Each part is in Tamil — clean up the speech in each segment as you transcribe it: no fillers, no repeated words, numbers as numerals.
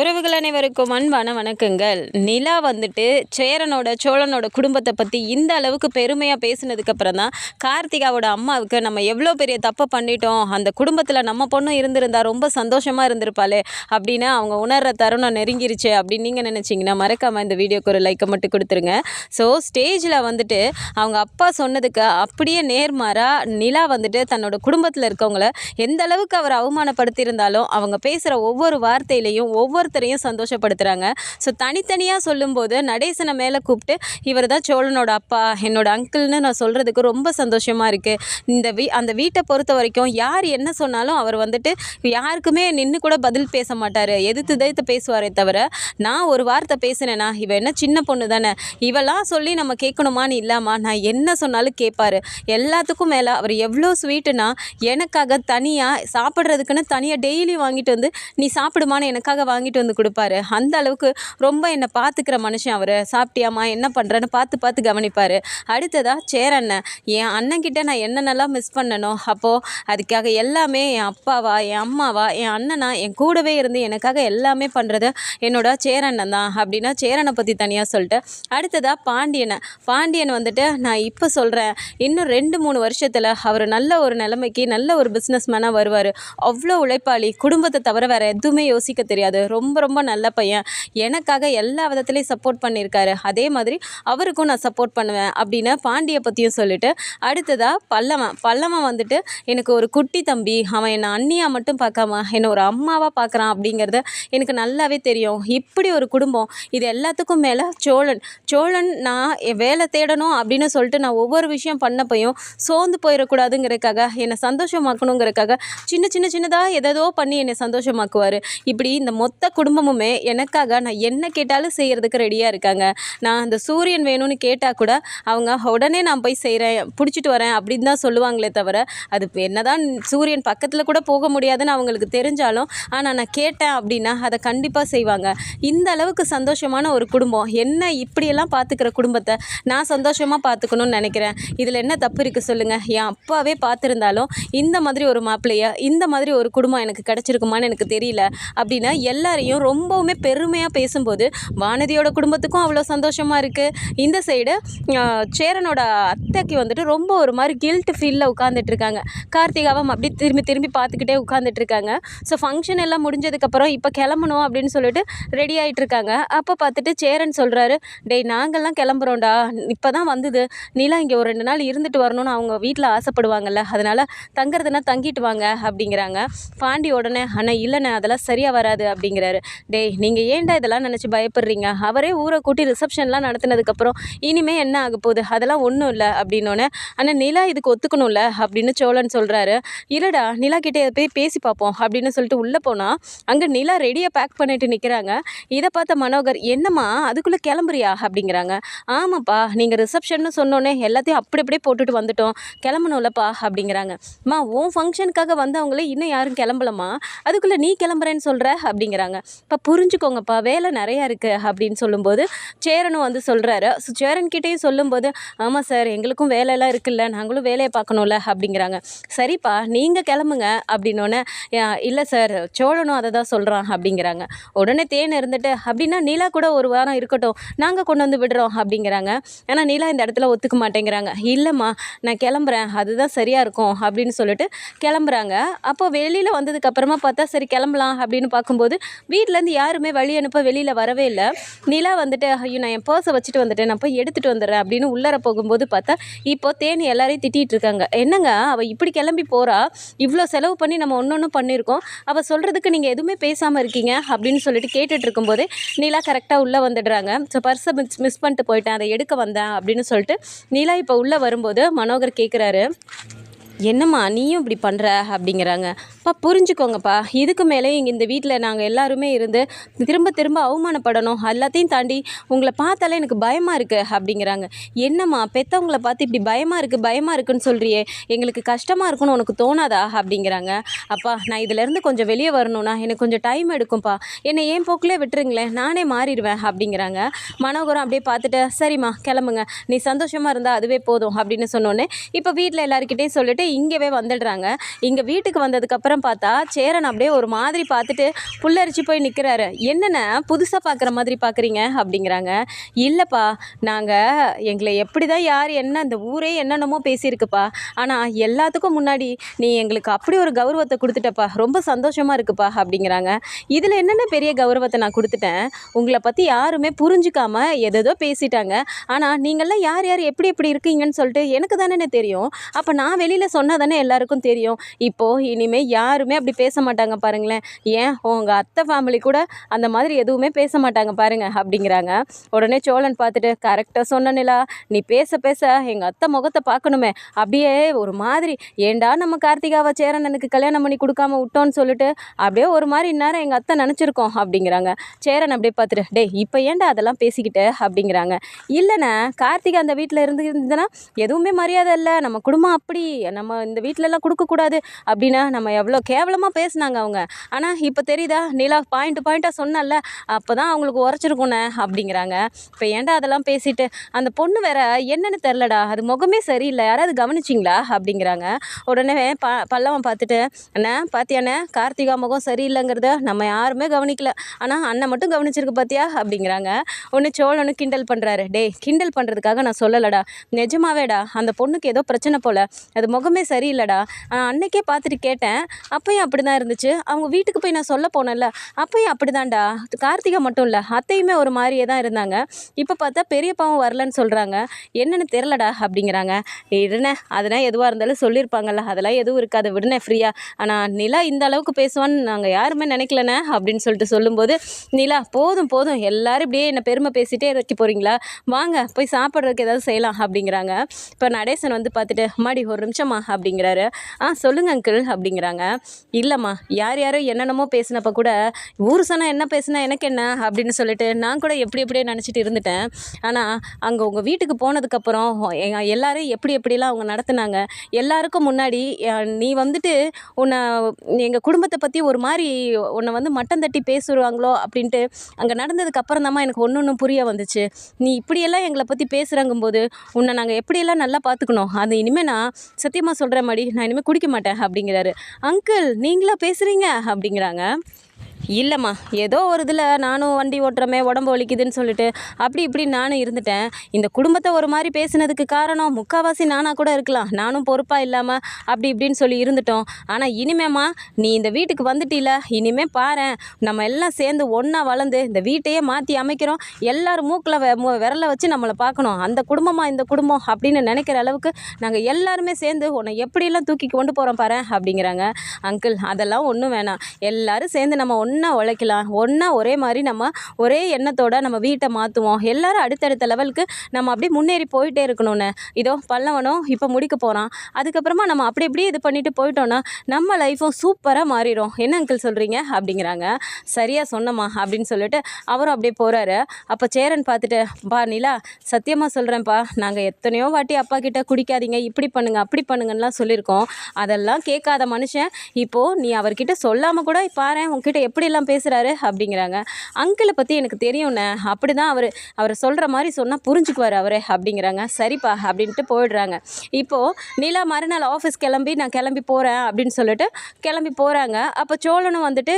உறவுகள் அனைவருக்கும் அன்பான வணக்கங்கள். நிலா வந்துட்டு சோழனோட குடும்பத்தை பற்றி இந்த அளவுக்கு பெருமையாக பேசினதுக்கப்புறம் தான் கார்த்திகாவோட அம்மாவுக்கு நம்ம எவ்வளோ பெரிய தப்பை பண்ணிட்டோம், அந்த குடும்பத்தில் நம்ம பொண்ணும் இருந்திருந்தா ரொம்ப சந்தோஷமாக இருந்திருப்பாளே அப்படின்னு அவங்க உணர்கிற தருணம் நெருங்கிருச்சு அப்படின்னு நீங்கள் நினச்சிங்கன்னா மறக்காமல் இந்த வீடியோக்கு ஒரு லைக்கை மட்டும் கொடுத்துருங்க. ஸோ ஸ்டேஜில் வந்துட்டு அவங்க அப்பா சொன்னதுக்கு அப்படியே நேர்மாறாக நிலா வந்துட்டு தன்னோட குடும்பத்தில் இருக்கவங்கள எந்த அளவுக்கு அவர் அவமானப்படுத்தியிருந்தாலும் அவங்க பேசுகிற ஒவ்வொரு வார்த்தையிலையும் ஒவ்வொருத்தரையும் சந்தோஷப்படுத்துகிறாங்க. ஸோ தனித்தனியாக சொல்லும்போது நடேசனை மேலே கூப்பிட்டு இவர் தான் சோழனோட அப்பா, என்னோட அங்கிள்னு நான் சொல்கிறதுக்கு ரொம்ப சந்தோஷமாக இருக்குது. அந்த வீட்டை பொறுத்த வரைக்கும் யார் என்ன சொன்னாலும் அவர் வந்துட்டு யாருக்குமே நின்று கூட பதில் பேச மாட்டார், எதிர்த்து பேசுவாரே தவிர நான் ஒரு வார்த்தை பேசினேன்னா இவ என்ன சின்ன பொண்ணு தானே, இவெல்லாம் சொல்லி நம்ம கேட்கணுமான்னு இல்லாமல் நான் என்ன சொன்னாலும் கேட்பார். எல்லாத்துக்கும் மேலே அவர் எவ்வளோ ஸ்வீட்டுனா எனக்காக தனியாக சாப்பிட்றதுக்குன்னு தனியாக டெய்லி வாங்கிட்டு வந்து நீ சாப்பிடுமான்னு எனக்காக வாங்கிட்டு வந்து கொடுப்பாரு. அந்த அளவுக்கு ரொம்ப என்னை பார்த்துக்கிற மனுஷன் அவர். சாப்பிட்டியாமா, என்ன பண்ணுறேன்னு பார்த்து கவனிப்பார். அடுத்ததாக சேரண்ணன், என் அண்ணன்கிட்ட நான் என்னென்னலாம் மிஸ் பண்ணணும், அப்போது அதுக்காக எல்லாமே என் அப்பாவா என் அம்மாவா என் அண்ணனா என் கூடவே இருந்து எனக்காக எல்லாமே பண்ணுறது என்னோட சேரண்ணன் தான் அப்படின்னா சேரனை பற்றி தனியாக சொல்லிட்டு அடுத்ததாக பாண்டியன் வந்துட்டு நான் இப்போ சொல்கிறேன், இன்னும் 2-3 வருஷத்தில் அவர் நல்ல ஒரு நிலைமைக்கு நல்ல ஒரு பிஸ்னஸ் மேனாக வருவார். அவ்வளோ உழைப்பாளி, குடும்பத்தை தவிர வேறு எதுவுமே யோசிக்க தெரியாது, ரொம்ப ரொம்ப நல்ல பையன், எனக்காக எல்லா விதத்துலேயும் சப்போர்ட் பண்ணியிருக்காரு, அதே மாதிரி அவருக்கும் நான் சப்போர்ட் பண்ணுவேன் அப்படின்னு பாண்டியை பற்றியும் சொல்லிவிட்டு அடுத்ததாக பல்லவன் வந்துட்டு எனக்கு ஒரு குட்டி தம்பி, அவன் என்னை அண்ணியாக மட்டும் பார்க்காம என்னை ஒரு அம்மாவாக பார்க்குறான் அப்படிங்கிறத எனக்கு நல்லாவே தெரியும். இப்படி ஒரு குடும்பம், இது எல்லாத்துக்கும் மேலே சோழன் நான் வேலை தேடணும் அப்படின்னு சொல்லிட்டு நான் ஒவ்வொரு விஷயம் பண்ணப்பையும் சோர்ந்து போயிடக்கூடாதுங்கிறதுக்காக என்னை சந்தோஷமாக்கணுங்கிறதுக்காக சின்னதாக எதோ பண்ணி என்னை சந்தோஷமாக்குவார். இப்படி இந்த மொத்த குடும்பமுமே எனக்காக நான் என்ன கேட்டாலும் செய்கிறதுக்கு ரெடியாக இருக்காங்க. நான் அந்த சூரியன் வேணும்னு கேட்டால் கூட அவங்க உடனே நான் போய் செய்கிறேன், பிடிச்சிட்டு வரேன் அப்படின்னு தான் சொல்லுவாங்களே தவிர அது என்னதான் சூரியன் பக்கத்தில் கூட போக முடியாதுன்னு அவங்களுக்கு தெரிஞ்சாலும் ஆனால் நான் கேட்டேன் அப்படின்னா அதை கண்டிப்பாக செய்வாங்க. இந்த அளவுக்கு சந்தோஷமான ஒரு குடும்பம், என்ன இப்படியெல்லாம் பார்த்துக்கிற குடும்பத்தை நான் சந்தோஷமாக பார்த்துக்கணும்னு நினைக்கிறேன். இதில் என்ன தப்பு இருக்குது சொல்லுங்கள்? என் அப்பாவே பார்த்துருந்தாலும் இந்த மாதிரி ஒரு மாப்பிள்ளைய இந்த மாதிரி ஒரு குடும்பம் எனக்கு கிடச்சிருக்குமான்னு எனக்கு தெரியல அப்படின்னா எல்லாரையும் ரொம்பவுமே பெருமையாக பேசும்போது வானதியோட குடும்பத்துக்கும் அவ்வளோ சந்தோஷமாக இருக்குது. இந்த சைடு சேரனோட அத்தைக்கு வந்துட்டு ரொம்ப ஒரு மாதிரி கில்ட் ஃபீலில் உட்காந்துட்ருக்காங்க. கார்த்திகாவை அப்படி திரும்பி பார்த்துக்கிட்டே உட்காந்துட்ருக்காங்க. ஸோ ஃபங்க்ஷன் எல்லாம் முடிஞ்சதுக்கப்புறம் இப்போ கிளம்பணும் அப்படின்னு சொல்லிட்டு ரெடி ஆகிட்டுருக்காங்க. அப்போ பார்த்துட்டு சேரன் சொல்கிறாரு, டேய் நாங்கள்லாம் கிளம்புறோண்டா, இப்போ தான் வந்தது, நீலாம் இங்கே ஒரு 2 நாள் இருந்துட்டு வரணும்னு அவங்க வீட்டில் ஆசைப்படுவாங்கல்ல, அதனால் தங்குறதுனா தங்கிட்டு வாங்க அப்படிங்கிறாங்க. பாண்டி உடனே அண்ணா இல்லைண்ணே அதெல்லாம் சரியாக வராது அப்படிங்கிறாரு. டேய் நீங்கள் ஏன்டா இதெல்லாம் நினச்சி பயப்படுறீங்க, அவரே ஊரை கூட்டி ரிசப்ஷன்லாம் நடத்தினதுக்கப்புறம் இனிமேல் என்ன ஆக போகுது, அதெல்லாம் ஒன்றும் இல்லை அப்படின்னோடனே ஆனால் நிலா இதுக்கு ஒத்துக்கணும்ல அப்படின்னு சோழன் சொல்கிறாரு. இல்லைடா நிலா கிட்டே போய் பேசி பார்ப்போம் அப்படின்னு சொல்லிட்டு உள்ளே போனால் அங்கே நிலா ரெடியாக பேக் பண்ணிட்டு நிற்கிறாங்க. இதை பார்த்த மனோகர், என்னம்மா அதுக்குள்ளே கிளம்புறியா அப்படிங்கிறாங்க. ஆமாப்பா, நீங்கள் ரிசப்ஷன்னு சொன்னோன்னே எல்லாத்தையும் அப்படியே போட்டுட்டு வந்துட்டோம், கிளம்பணும்லப்பா அப்படிங்கிறாங்க. அம்மா உன் ஃபங்க்ஷனுக்காக வந்தவங்களே இன்னும் யாரும் கிளம்பலம்மா, அதுக்குள்ளே நீ கிளம்புறேன்னு சொல்கிற அப்படிங்கிறாங்க. இப்போ புரிஞ்சுக்கோங்கப்பா, வேலை நிறையா இருக்குது அப்படின்னு சொல்லும்போது சேரனும் வந்து சொல்கிறாரு. ஸோ சேரன்கிட்டையும் சொல்லும்போது ஆமாம் சார் எங்களுக்கும் வேலையெல்லாம் இருக்குல்ல, நாங்களும் வேலையை பார்க்கணும்ல அப்படிங்கிறாங்க. சரிப்பா நீங்கள் கிளம்புங்க அப்படின்னோடனே இல்லை சார் சோழனும் அதை தான் சொல்கிறான் அப்படிங்கிறாங்க. உடனே தேன் இருந்துட்டு அப்படின்னா நிலா கூட ஒரு வாரம் இருக்கட்டும், நாங்கள் கொண்டு வந்து விடுறோம் அப்படிங்கிறாங்க. ஏன்னா நிலா இந்த இடத்துல ஒத்துக்க மாட்டேங்கிறாங்க. இல்லைம்மா நான் கிளம்புறேன், அதுதான் சரியாக இருக்கும் அப்படின்னு சொல்லிட்டு கிளம்புறாங்க. அப்போ வெளியில் வந்ததுக்கப்புறமா பார்த்தா சரி கிளம்பலாம் அப்படின்னு பார்க்கும்போது வீட்டிலேருந்து யாருமே வழி அனுப்ப வெளியில் வரவே இல்லை. நிலா வந்துட்டு ஐயோ நான் என் பர்ஸை வச்சுட்டு வந்துட்டேன், நான் போய் எடுத்துகிட்டு வந்துடுறேன் அப்படின்னு உள்ளர போகும்போது பார்த்தா இப்போ தேனி எல்லாரையும் திட்டிகிட்டு இருக்காங்க. என்னங்க அவள் இப்படி கிளம்பி போகிறா, இவ்வளோ செலவு பண்ணி நம்ம ஒன்று பண்ணியிருக்கோம், அவள் சொல்கிறதுக்கு நீங்கள் எதுவுமே பேசாமல் இருக்கீங்க அப்படின்னு சொல்லிட்டு கேட்டுட்டு இருக்கும்போதே நிலா கரெக்டாக உள்ளே வந்துடுறாங்க. ஸோ பர்ஸை மிஸ் பண்ணிட்டு போயிட்டேன், அதை எடுக்க வந்தேன் அப்படின்னு சொல்லிட்டு நிலா இப்போ உள்ளே வரும்போது மனோகர் கேட்குறாரு, என்னம்மா நீயும் இப்படி பண்ணுற அப்படிங்கிறாங்க. அப்பா புரிஞ்சுக்கோங்கப்பா, இதுக்கு மேலே இங்கே இந்த வீட்டில் நாங்கள் எல்லாருமே இருந்து திரும்ப அவமானப்படணும், எல்லாத்தையும் தாண்டி உங்களை பார்த்தாலே எனக்கு பயமாக இருக்குது அப்படிங்கிறாங்க. என்னம்மா பெற்றவங்கள பார்த்து இப்படி பயமாக இருக்குன்னு சொல்கிறியே, எங்களுக்கு கஷ்டமாக இருக்குன்னு உனக்கு தோணாதா அப்படிங்கிறாங்க. அப்பா நான் இதிலேருந்து கொஞ்சம் வெளியே வரணும்னா எனக்கு கொஞ்சம் டைம் எடுக்கும்ப்பா, என்னை ஏன் போக்கிலே விட்டுருங்களேன், நானே மாறிடுவேன் அப்படிங்கிறாங்க. மனோகரம் அப்படியே பார்த்துட்டு சரிம்மா கிளம்புங்க, நீ சந்தோஷமாக இருந்தால் அதுவே போதும் அப்படின்னு சொன்னோன்னே இப்போ வீட்டில் எல்லாருக்கிட்டையும் சொல்லிட்டு இங்கவே வந்துடுறாங்க. இங்கே வீட்டுக்கு வந்ததுக்கப்புறம் பார்த்தா சேரன் அப்படியே ஒரு மாதிரி பார்த்துட்டு புல்லரிச்சு போய் நிற்கிறாரு. என்னென்ன புதுசாக பார்க்குற மாதிரி பார்க்குறீங்க அப்படிங்கிறாங்க. இல்லைப்பா, நாங்கள் எங்களை எப்படி தான் யார் என்ன அந்த ஊரே என்னென்னமோ பேசியிருக்குப்பா, ஆனால் எல்லாத்துக்கும் முன்னாடி நீ எங்களுக்கு அப்படி ஒரு கௌரவத்தை கொடுத்துட்டப்பா, ரொம்ப சந்தோஷமாக இருக்குப்பா அப்படிங்கிறாங்க. இதில் என்னென்ன பெரிய கௌரவத்தை நான் கொடுத்துட்டேன், உங்களை பற்றி யாருமே புரிஞ்சுக்காம எதேதோ பேசிட்டாங்க, ஆனால் நீங்கள்லாம் யார் யார் எப்படி எப்படி இருக்கீங்கன்னு சொல்லிட்டு எனக்கு தானே தெரியும். அப்போ நான் வெளியில் சொன்னால் தானே எல்லாருக்கும் தெரியும். இப்போது இனிமேல் யாருமே அப்படி பேச மாட்டாங்க பாருங்களேன். ஏன் உங்கள் அத்தை ஃபேமிலி கூட அந்த மாதிரி எதுவுமே பேச மாட்டாங்க பாருங்க அப்படிங்கிறாங்க. உடனே சோழன் பார்த்துட்டு, கரெக்டாக சொன்ன நிலா, நீ பேச பேச எங்கள் அத்தை முகத்தை பார்க்கணுமே, அப்படியே ஒரு மாதிரி ஏண்டா நம்ம கார்த்திகாவை சேரனனுக்கு கல்யாணம் பண்ணி கொடுக்காம விட்டோன்னு சொல்லிட்டு அப்படியே ஒரு மாதிரி இந்நேரம் எங்கள் அத்தை நினச்சிருக்கோம் அப்படிங்கிறாங்க. சேரன் அப்படியே பார்த்துட்டு, டே இப்போ ஏன்டா அதெல்லாம் பேசிக்கிட்டு அப்படிங்கிறாங்க. இல்லைண்ணே, கார்த்திகா அந்த வீட்டில் இருந்துன்னா எதுவுமே மரியாதை இல்லை, நம்ம குடும்பம் அப்படி, நம்ம இந்த வீட்டிலலாம் கொடுக்கக்கூடாது அப்படின்னா நம்ம எவ்வளோ கேவலமாக பேசுனாங்க அவங்க. ஆனால் இப்போ தெரியுதா நிலா, பாயிண்ட்டாக சொன்னல, அப்போ தான் அவங்களுக்கு உரைச்சிருக்குண்ணே அப்படிங்கிறாங்க. இப்போ ஏன்டா அதெல்லாம் பேசிட்டு, அந்த பொண்ணு வேற என்னன்னு தெரிலடா, அது முகமே சரியில்லை, யாராவது கவனிச்சிங்களா அப்படிங்கிறாங்க. உடனே பல்லவன் பார்த்துட்டு, அண்ணா பாத்தியாண்ணே, கார்த்திகா முகம் சரியில்லைங்கிறத நம்ம யாருமே கவனிக்கல, ஆனால் அண்ணன் மட்டும் கவனிச்சிருக்கு பார்த்தியா அப்படிங்கிறாங்க. ஒன்று சோழனு கிண்டல் பண்ணுறாரு. டே, கிண்டல் பண்ணுறதுக்காக நான் சொல்லலடா, நிஜமாவேடா அந்த பொண்ணுக்கு ஏதோ பிரச்சனை போல், அது முகமே சரியில்லைடா, அன்னைக்கே பார்த்துட்டு கேட்டேன், அப்பயும் அப்படி தான் இருந்துச்சு, அவங்க வீட்டுக்கு போய் நான் சொல்ல போனேன்ல, அப்பயும் அப்படி தான்டா, கார்த்திகா மட்டும் இல்லை அத்தையுமே ஒரு மாதிரியே தான் இருந்தாங்க, இப்போ பார்த்தா பெரியப்பாவும் வரலன்னு சொல்கிறாங்க, என்னென்னு தெரிலடா அப்படிங்கிறாங்க. இருண்ணே, அதெல்லாம் எதுவாக இருந்தாலும் சொல்லியிருப்பாங்கல்ல, அதெல்லாம் எதுவும் இருக்காது, விடுனே ஃப்ரீயாக, ஆனால் நிலா இந்த அளவுக்கு பேசுவான்னு நாங்கள் யாருமே நினைக்கலண்ணே அப்படின்னு சொல்லிட்டு சொல்லும்போது, நிலா போதும் போதும், எல்லோரும் இப்படியே என்னை பெருமை பேசிகிட்டே இருக்க போகிறீங்களா, வாங்க போய் சாப்பிட்றதுக்கு ஏதாவது செய்யலாம் அப்படிங்கிறாங்க. இப்போ நடேசன் வந்து பார்த்துட்டு, அம்மாடி ஒரு நிமிஷமா அப்படிங்கிறாரு. சொல்லுங்க அங்கிள் அப்படிங்கிறாங்க. இல்லைம்மா, யார் யாரோ என்னென்னமோ பேசினப்போ கூட ஊர் சொன்னால் என்ன பேசுனா எனக்கு என்ன அப்படின்னு சொல்லிட்டு நான் கூட எப்படி எப்படியே நினச்சிட்டு இருந்துட்டேன். ஆனால் அங்கே உங்கள் வீட்டுக்கு போனதுக்கப்புறம் எல்லாரும் எப்படி எப்படிலாம் அவங்க நடத்துனாங்க, எல்லாருக்கும் முன்னாடி நீ வந்துட்டு உன்னை எங்கள் குடும்பத்தை பற்றி ஒரு மாதிரி உன்னை வந்து மட்டம் தட்டி பேசுவாங்களோ அப்படின்ட்டு அங்கே நடந்ததுக்கு அப்புறம் தாம்மா எனக்கு ஒன்று புரிய வந்துச்சு. நீ இப்படியெல்லாம் எங்களை பற்றி பேசுகிறாங்கும்போது உன்னை நாங்கள் எப்படியெல்லாம் நல்லா பார்த்துக்கணும், அது இனிமேல் நான் சத்தியமாக சொல்கிற மாதிரி நான் இனிமேல் குடிக்க மாட்டேன் அப்படிங்கிறாரு. அங்கிள் நீங்களா பேசுகிறீங்க அப்படிங்கிறாங்க. இல்லைம்மா, ஏதோ ஒரு இதில் நானும் வண்டி ஓட்டுறமே, உடம்பு வலிக்குதுன்னு சொல்லிட்டு அப்படி இப்படி நானும் இருந்துட்டேன். இந்த குடும்பத்தை ஒரு மாதிரி பேசினதுக்கு காரணம் முக்கால்வாசி நானாக கூட இருக்கலாம், நானும் பொறுப்பாக இல்லாமல் அப்படி இப்படின்னு சொல்லி இருந்துட்டோம். ஆனால் இனிமேம்மா நீ இந்த வீட்டுக்கு வந்துட்டில, இனிமேல் பாரேன், நம்ம எல்லாம் சேர்ந்து ஒன்றா வளர்ந்து இந்த வீட்டையே மாற்றி அமைக்கிறோம், எல்லோரும் மூக்கில் விரலை வச்சு நம்மளை பார்க்கணும், அந்த குடும்பமாக இந்த குடும்பம் அப்படின்னு நினைக்கிற அளவுக்கு நாங்கள் எல்லாருமே சேர்ந்து உன்னை எப்படியெல்லாம் தூக்கி கொண்டு போகிறோம் பாரு அப்படிங்கிறாங்க. அங்கிள் அதெல்லாம் ஒன்றும் வேணாம், எல்லோரும் சேர்ந்து நம்ம ஒன்றா உழைக்கலாம், ஒன்றா ஒரே மாதிரி நம்ம ஒரே எண்ணத்தோடு நம்ம வீட்டை மாற்றுவோம், எல்லோரும் அடுத்தடுத்த லெவலுக்கு நம்ம அப்படியே முன்னேறி போயிட்டே இருக்கணும்னு. இதோ பல்லவனும் இப்போ முடிக்க போகிறான், அதுக்கப்புறமா நம்ம அப்படி இப்படி இது பண்ணிட்டு போயிட்டோன்னா நம்ம லைஃப்பும் சூப்பராக மாறிடும். என்ன அங்கிள் சொல்கிறீங்க அப்படிங்கிறாங்க. சரியாக சொன்னம்மா அப்படின்னு சொல்லிட்டு அவரும் அப்படியே போகிறாரு. அப்போ சேரன் பார்த்துட்டு, பா நிலா, சத்தியமாக சொல்கிறேன்ப்பா, நாங்கள் எத்தனையோ வாட்டி அப்பா கிட்டே குடிக்காதீங்க, இப்படி பண்ணுங்க அப்படி பண்ணுங்கன்னெலாம் சொல்லியிருக்கோம், அதெல்லாம் கேட்காத மனுஷன் இப்போது நீ அவர்கிட்ட சொல்லாமல் கூட பாரு உங்ககிட்ட எப்படியெல்லாம் பேசுகிறாரு அப்படிங்கிறாங்க. அங்கிளை பற்றி எனக்கு தெரியும்ண்ணே, அப்படி தான் அவரை சொல்கிற மாதிரி சொன்னால் புரிஞ்சுக்குவார் அவரே அப்படிங்கிறாங்க. சரிப்பா அப்படின்ட்டு போயிடுறாங்க. இப்போது நிலா மறுநாள் ஆஃபீஸ் கிளம்பி நான் கிளம்பி போகிறேன் அப்படின்னு சொல்லிட்டு கிளம்பி போகிறாங்க. அப்போ சோழனும் வந்துட்டு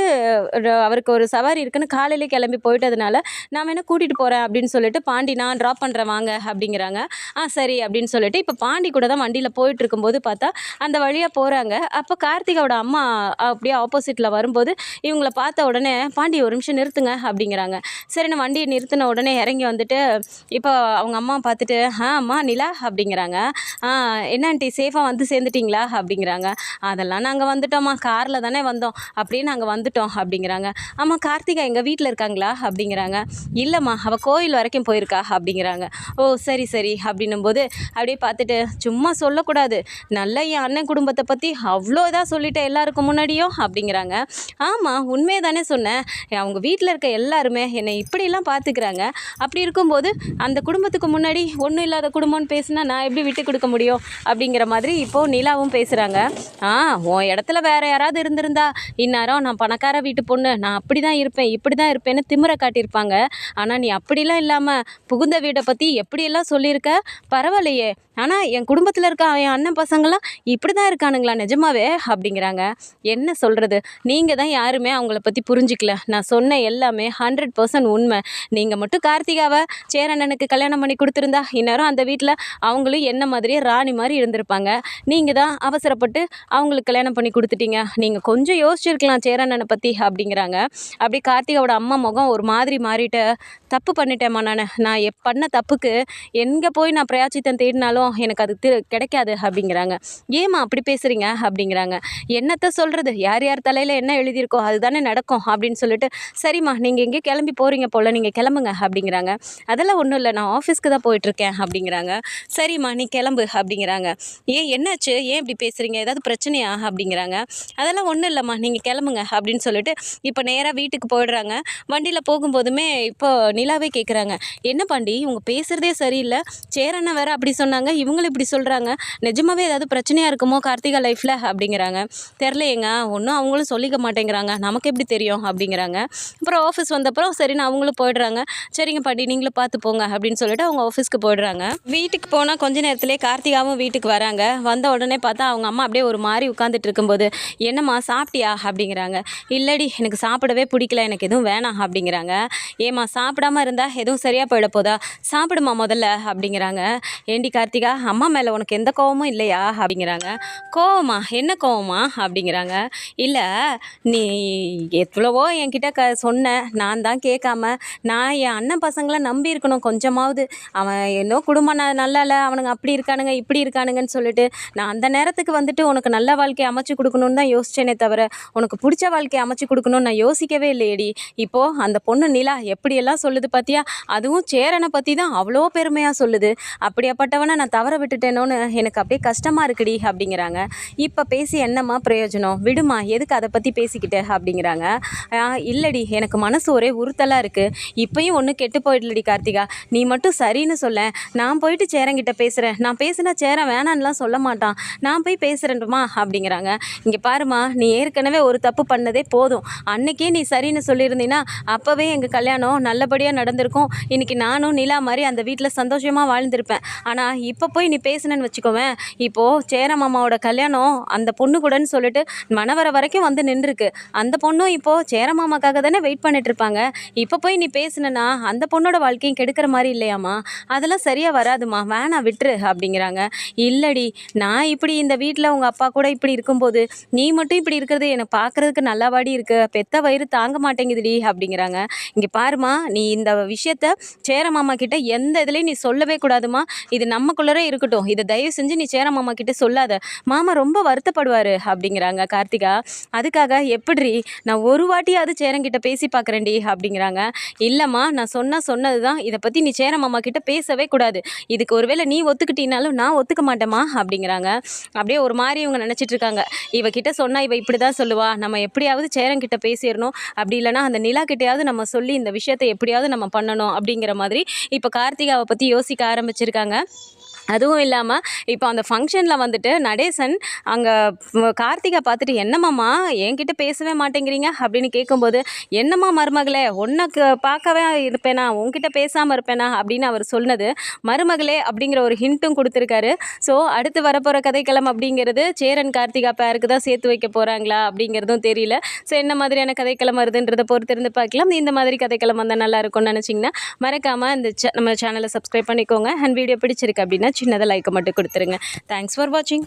அவருக்கு ஒரு சவாரி இருக்குன்னு காலையிலே கிளம்பி போயிட்டதுனால நான் வேணால் கூட்டிகிட்டு போகிறேன் அப்படின்னு சொல்லிட்டு, பாண்டி நான் ட்ராப் பண்ணுறேன் வாங்க அப்படிங்கிறாங்க. சரி அப்படின்னு சொல்லிட்டு இப்போ பாண்டி கூட தான் வண்டியில் போயிட்டு இருக்கும்போது பார்த்தா அந்த வழியாக போகிறாங்க. அப்போ கார்த்திகாவோட அம்மா அப்படியே ஆப்போசிட்டில் வரும்போது இவங்கள பார்த்த உடனே, பாண்டி ஒரு நிமிஷம் நிறுத்துங்க அப்படிங்கிறாங்க. சரி நான் வண்டியை நிறுத்தின உடனே இறங்கி வந்துட்டு இப்போ அவங்க அம்மா பார்த்துட்டு, அம்மா நிலா அப்படிங்கிறாங்க. என்ன ஆண்டி சேஃபாக வந்து சேர்ந்துட்டிங்களா அப்படிங்கிறாங்க. அதெல்லாம் நாங்கள் வந்துட்டோம்மா, காரில் தானே வந்தோம், அப்படியே நாங்கள் வந்துட்டோம் அப்படிங்கிறாங்க. ஆமாம், கார்த்திகா எங்கள் வீட்டில் இருக்காங்களா அப்படிங்கிறாங்க. இல்லைம்மா, அவள் கோயில் வரைக்கும் போயிருக்கா அப்படிங்கிறாங்க. ஓ சரி சரி அப்படின்னும்போது அப்படியே பார்த்துட்டு, சும்மா சொல்லக்கூடாது, நல்ல என் அண்ணன் குடும்பத்தை பற்றி அவ்வளோ இதாக சொல்லிட்டேன் எல்லாருக்கும் முன்னாடியும் அப்படிங்கிறாங்க. ஆமாம் உண்மையை தானே சொன்னேன், அவங்க வீட்டில் இருக்க எல்லாருமே என்னை இப்படிலாம் பார்த்துக்கிறாங்க. அப்படி இருக்கும்போது அந்த குடும்பத்துக்கு முன்னாடி ஒன்றும் இல்லாத குடும்பம்னு பேசுனா நான் எப்படி விட்டு கொடுக்க முடியும் அப்படிங்கிற மாதிரி இப்போது நிலாவும் பேசுகிறாங்க. உன் இடத்துல வேறு யாராவது இருந்திருந்தா இந்நேரம் நான் பணக்கார வீட்டு பொண்ணு, நான் அப்படி தான் இருப்பேன் இப்படி தான் இருப்பேன்னு திமிரை காட்டியிருப்பாங்க. ஆனால் நீ அப்படிலாம் இல்லாமல் புகுந்த வீடை பற்றி எப்படியெல்லாம் சொல்லியிருக்க, பரவாயில்லையே. ஆனால் என் குடும்பத்தில் இருக்க என் அண்ணன் பசங்களாம் இப்படி தான் இருக்கானுங்களா நிஜமாவே அப்படிங்கிறாங்க. என்ன சொல்கிறது, நீங்கள் தான் யாருமே அவங்கள பற்றி புரிஞ்சிக்கல. நான் சொன்ன எல்லாமே 100% உண்மை. நீங்கள் மட்டும் கார்த்திகாவை சேரண்ணனுக்கு கல்யாணம் பண்ணி கொடுத்துருந்தா இந்நேரம் அந்த வீட்டில் அவங்களும் என்ன மாதிரியே ராணி மாதிரி இருந்திருப்பாங்க. நீங்கள் தான் அவசரப்பட்டு அவங்களுக்கு கல்யாணம் பண்ணி கொடுத்துட்டீங்க. நீங்கள் கொஞ்சம் யோசிச்சிருக்கலாம் சேரண்ணனை பற்றி அப்படிங்கிறாங்க. அப்படி கார்த்திகாவோட அம்மா முகம் ஒரு மாதிரி மாறிட்டு, தப்பு பண்ணிட்டேம்மா, நான் பண்ண தப்புக்கு எங்கே போய் நான் பிரயாச்சித்தம் தேடினாலும் எனக்கு அது கிடைக்காது அப்படிங்கிறாங்க. ஏம்மா அப்படி பேசுகிறீங்க அப்படிங்கிறாங்க. என்னத்தை சொல்கிறது, யார் யார் தலையில் என்ன எழுதியிருக்கோ அதுதானே நடக்கும் அப்படின்னு சொல்லிட்டு, சரிம்மா நீங்கள் எங்கேயோ கிளம்பி போகிறீங்க போல், நீங்கள் கிளம்புங்க அப்படிங்கிறாங்க. அதெல்லாம் ஒன்றும் இல்லை, நான் ஆஃபீஸ்க்கு தான் போயிட்டுருக்கேன் அப்படிங்கிறாங்க. சரிம்மா நீ கிளம்பு அப்படிங்கிறாங்க. ஏன் என்னாச்சு, ஏன் இப்படி பேசுகிறீங்க, ஏதாவது பிரச்சனையா அப்படிங்கிறாங்க. அதெல்லாம் ஒன்றும் இல்லைம்மா நீங்கள் கிளம்புங்க அப்படின்னு சொல்லிட்டு இப்போ நேராக வீட்டுக்கு போயிடுறாங்க. வண்டியில் போகும்போதுமே இப்போ நிலாவே கேட்குறாங்க, என்ன பாண்டி இவங்க பேசுகிறதே சரியில்லை, சேரண்ணா வேறு அப்படி சொன்னாங்க, இவங்களும் இப்படி சொல்கிறாங்க, நிஜமாவே ஏதாவது பிரச்சனையாக இருக்குமோ கார்த்திகா லைஃப்பில் அப்படிங்கிறாங்க. தெரிலையேங்க, ஒன்றும் அவங்களும் சொல்லிக்க மாட்டேங்கிறாங்க, நமக்கு எப்படி தெரியும் அப்படிங்கிறாங்க. அப்புறம் ஆஃபீஸ் வந்தப்பறம் சரின்னு அவங்களும் போயிடுறாங்க. சரிங்க பாட்டி நீங்களும் பார்த்து போங்க அப்படின்னு சொல்லிட்டு அவங்க ஆஃபீஸ்க்கு போயிடுறாங்க. வீட்டுக்கு போனால் கொஞ்ச நேரத்துலேயே கார்த்திகாவும் வீட்டுக்கு வராங்க. வந்த உடனே பார்த்தா அவங்க அம்மா அப்படியே ஒரு மாதிரி உட்காந்துட்டு இருக்கும்போது, என்னம்மா சாப்பிட்டியா அப்படிங்கிறாங்க. இல்லடி எனக்கு சாப்பிடவே பிடிக்கல, எனக்கு எதுவும் வேணாம் அப்படிங்கிறாங்க. ஏம்மா சாப்பிடாம இருந்தால் எதுவும் சரியாக போயிட போதா, சாப்பிடுமா முதல்ல அப்படிங்கிறாங்க. ஏண்டி கார்த்திகா அம்மா மேலே உனக்கு எந்த கோவமும் இல்லையா அப்படிங்கிறாங்க. கோவமா, என்ன கோவமா அப்படிங்கிறாங்க. இல்லை நீ எவ்வளவோ என்கிட்ட சொன்ன, நான் தான் கேட்காம, நான் என் அண்ணன் பசங்களை நம்பி இருக்கணும் கொஞ்சமாவது. அவன் என்னோ குடும்பம் நல்லா இல்லை, அவனுங்க அப்படி இருக்கானுங்க இப்படி இருக்கானுங்கன்னு சொல்லிட்டு நான் அந்த நேரத்துக்கு வந்துட்டு உனக்கு நல்ல வாழ்க்கையை அமைச்சு கொடுக்கணுன்னு தான் யோசிச்சேனே தவிர உனக்கு பிடிச்ச வாழ்க்கையை அமைச்சு கொடுக்கணும்னு நான் யோசிக்கவே இல்லையேடி. இப்போது அந்த பொண்ணு நிலா எப்படியெல்லாம் சொல்லுது பார்த்தியா, அதுவும் சேரனை பற்றி தான் அவ்வளோ பெருமையாக சொல்லுது. அப்படியாப்பட்டவனை நான் தவற விட்டுட்டேனோன்னு எனக்கு அப்படியே கஷ்டமாக இருக்குடி அப்படிங்கிறாங்க. இப்போ பேசி என்னம்மா பிரயோஜனம், விடுமா, எதுக்கு அதை பற்றி பேசிக்கிட்டு அப்படிங்கிறாங்க. இல்லடி எனக்கு மனசு ஒரே உறுத்தலாக இருக்குது, இப்போயும் ஒன்றும் கெட்டு போயிடலடி கார்த்திகா, நீ மட்டும் சரின்னு சொல்ல, நான் போயிட்டு சேரங்கிட்ட பேசுகிறேன், நான் பேசினா சேரன் வேணான்னுலாம் சொல்ல மாட்டான், நான் போய் பேசுகிறேன்மா அப்படிங்கிறாங்க. இங்கே பாருமா, நீ ஏற்கனவே ஒரு தப்பு பண்ணதே போதும், அன்னைக்கே நீ சரின்னு சொல்லியிருந்தீங்கன்னா அப்போவே எங்கள் கல்யாணம் நல்லபடியாக நடந்திருக்கும், இன்றைக்கி நானும் நிலா மாதிரி அந்த வீட்டில் சந்தோஷமாக வாழ்ந்திருப்பேன். ஆனால் இப்போ போய் நீ பேசுனேன்னு வச்சுக்கோவேன், இப்போது சேர மாமாவோட கல்யாணம் அந்த பொண்ணு கூடன்னு சொல்லிட்டு மணவரை வரைக்கும் வந்து நின்றுருக்கு. அந்த பொண்ணும் இப்போது சேர மாமாக்காக தானே வெயிட் பண்ணிட்டு இருப்பாங்க. இப்போ போய் நீ பேசுனா அந்த பொண்ணோட வாழ்க்கையும் கெடுக்கிற மாதிரி இல்லையாம்மா, அதெல்லாம் சரியாக வராதுமா, வேணாம் விட்டுரு அப்படிங்கிறாங்க. இல்லடி, நான் இப்படி இந்த வீட்டில் உங்கள் அப்பா கூட இப்படி இருக்கும்போது நீ மட்டும் இப்படி இருக்கிறது எனக்கு பார்க்குறதுக்கு நல்லாவாடி இருக்கு, பெத்த வயிறு தாங்க மாட்டேங்குதுடி அப்படிங்கிறாங்க. இங்கே பாருமா, நீ இந்த விஷயத்த சேர மாமா கிட்ட எந்த இதுலேயும் நீ சொல்லவே கூடாதுமா, இது நம்மக்குள்ளரே இருக்கட்டும், இதை தயவு செஞ்சு நீ சேர மாமா கிட்ட சொல்லாத, மாமா ரொம்ப வருத்தப்படுவார் அப்படிங்கிறாங்க கார்த்திகா. அதுக்காக எப்படி நான் ஒரு வாட்டியாவது சேரங்கிட்ட பேசி பார்க்குறேன்டி அப்படிங்கிறாங்க. இல்லைம்மா, நான் சொன்னது தான், இதை பற்றி நீ சேர மாமா கிட்ட பேசவே கூடாது, இதுக்கு ஒருவேளை நீ ஒத்துக்கிட்டீனாலும் நான் ஒத்துக்க மாட்டேம்மா அப்படிங்கிறாங்க. அப்படியே ஒரு மாதிரி இவங்க நினச்சிட்டு இருக்காங்க, இவகிட்ட சொன்னால் இவ இப்படி தான் சொல்லுவா, நம்ம எப்படியாவது சேரங்கிட்ட பேசிடணும், அப்படி இல்லைனா அந்த நிலா கிட்டையாவது நம்ம சொல்லி இந்த விஷயத்தை எப்படியாவது நம்ம பண்ணணும் அப்படிங்கிற மாதிரி இப்போ கார்த்திகாவை பற்றி யோசிக்க ஆரம்பிச்சிருக்காங்க. அதுவும் இல்லாமல் இப்போ அந்த ஃபங்க்ஷனில் வந்துட்டு நடேசன் அங்கே கார்த்திகா பார்த்துட்டு, என்னம்மாம்மா என்கிட்ட பேசவே மாட்டேங்கிறீங்க அப்படின்னு கேட்கும்போது, என்னம்மா மருமகளே உன்னைக்கு பார்க்கவே இருப்பேனா, உன்கிட்ட பேசாமல் இருப்பேனா அப்படின்னு அவர் சொன்னது மருமகளே அப்படிங்கிற ஒரு ஹிண்ட்டும் கொடுத்துருக்காரு. ஸோ அடுத்து வரப்போகிற கதைக்களம் அப்படிங்கிறது சேரன் கார்த்திகா பேருக்கு தான் சேர்த்து வைக்க போகிறாங்களா அப்படிங்கிறதும் தெரியல. ஸோ என்ன மாதிரியான கதைக்களம் வருதுன்றதை பொறுத்திருந்து பார்க்கலாம். இந்த மாதிரி கதைக்களம் வந்தால் நல்லா இருக்கும்னு நினச்சிங்கன்னா மறக்காமல் இந்த நம்ம சேனலை சப்ஸ்கிரைப் பண்ணிக்கோங்க. அண்ட் வீடியோ பிடிச்சிருக்கு அப்படின்னா சின்னதாக லைக்கை மட்டும் கொடுத்துருங்க. தேங்க்ஸ் ஃபார் வாட்சிங்.